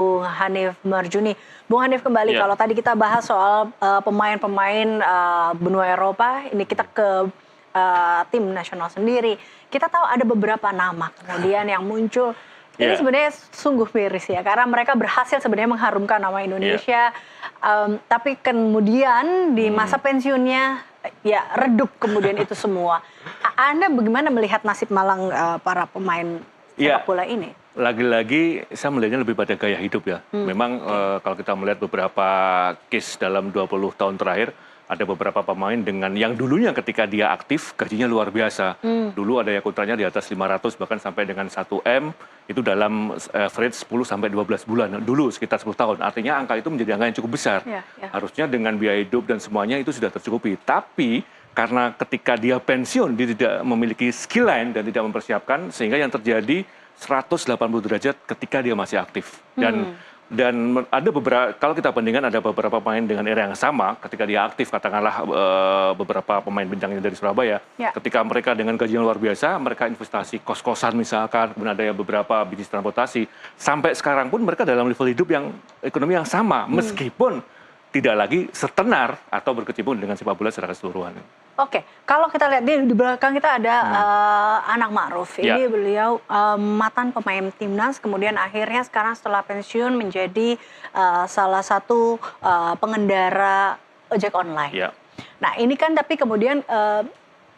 Bung Hanif Marjuni. Bung Hanif kembali, Ya, kalau tadi kita bahas soal pemain-pemain benua Eropa, ini kita ke tim nasional sendiri. Kita tahu ada beberapa nama kemudian yang muncul. Ini ya, sebenarnya sungguh miris ya, karena mereka berhasil sebenarnya mengharumkan nama ya. Indonesia. Tapi kemudian di masa pensiunnya ya redup kemudian itu semua. Anda bagaimana melihat nasib malang para pemain sepak Ya, bola ini? lagi-lagi saya melihatnya lebih pada gaya hidup ya. Memang Oke. kalau kita melihat beberapa case dalam 20 tahun terakhir, ada beberapa pemain dengan yang dulunya ketika dia aktif gajinya luar biasa. Dulu ada yang kontraknya di atas 500 bahkan sampai dengan 1 M itu dalam average 10 sampai 12 bulan. Dulu sekitar 10 tahun. Artinya angka itu menjadi angka yang cukup besar. Ya, ya. Harusnya dengan biaya hidup dan semuanya itu sudah tercukupi. Tapi karena ketika dia pensiun dia tidak memiliki skill lain dan tidak mempersiapkan sehingga yang terjadi 180 derajat ketika dia masih aktif. Dan ada beberapa, kalau kita bandingkan ada beberapa pemain dengan era yang sama ketika dia aktif, katakanlah beberapa pemain bintangnya dari Surabaya, Ya. ketika mereka dengan gaji yang luar biasa, mereka investasi kos-kosan misalkan, kemudian ada yang beberapa bisnis transportasi, sampai sekarang pun mereka dalam level hidup yang ekonomi yang sama, meskipun tidak lagi setenar atau berkecimpung dengan sepak bola secara keseluruhan. Oke, kalau kita lihat di belakang kita ada anak Ma'ruf. Ya. Ini beliau mantan pemain timnas, kemudian akhirnya sekarang setelah pensiun menjadi salah satu pengendara ojek online. Ya. Nah ini kan tapi kemudian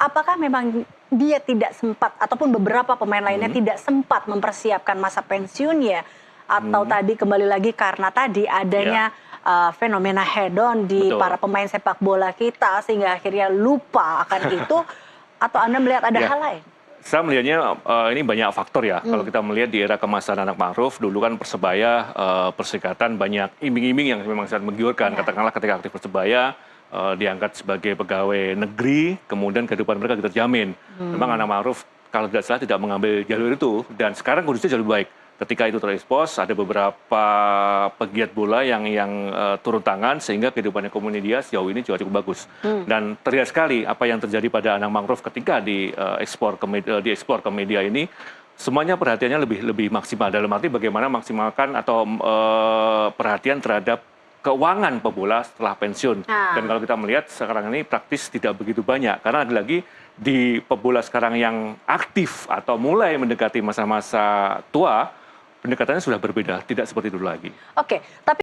apakah memang dia tidak sempat ataupun beberapa pemain lainnya tidak sempat mempersiapkan masa pensiunnya, atau tadi kembali lagi karena tadi adanya fenomena hedon di Betul. para pemain sepak bola kita sehingga akhirnya lupa akan itu, atau Anda melihat ada Ya. hal lain? Saya melihatnya ini banyak faktor ya. Kalau kita melihat di era kemasan anak Ma'ruf, dulu kan Persebaya, Perserikatan banyak iming-iming yang memang sangat menggiurkan. Ya. Katakanlah ketika aktif Persebaya, diangkat sebagai pegawai negeri, kemudian kehidupan mereka terjamin. Memang anak Ma'ruf kalau tidak salah tidak mengambil jalur itu, dan sekarang kondisinya jauh lebih baik. Ketika itu terekspos, ada beberapa pegiat bola yang turun tangan sehingga kehidupan ekonomi dia sejauh ini juga cukup bagus. Dan terlihat sekali apa yang terjadi pada Anang Mangrove ketika diekspor ke media ini, semuanya perhatiannya lebih maksimal, dalam arti bagaimana maksimalkan atau perhatian terhadap keuangan pebola setelah pensiun. Dan kalau kita melihat sekarang ini praktis tidak begitu banyak, karena lagi-lagi di pebola sekarang yang aktif atau mulai mendekati masa-masa tua, pendekatannya sudah berbeda, tidak seperti dulu lagi. Oke, tapi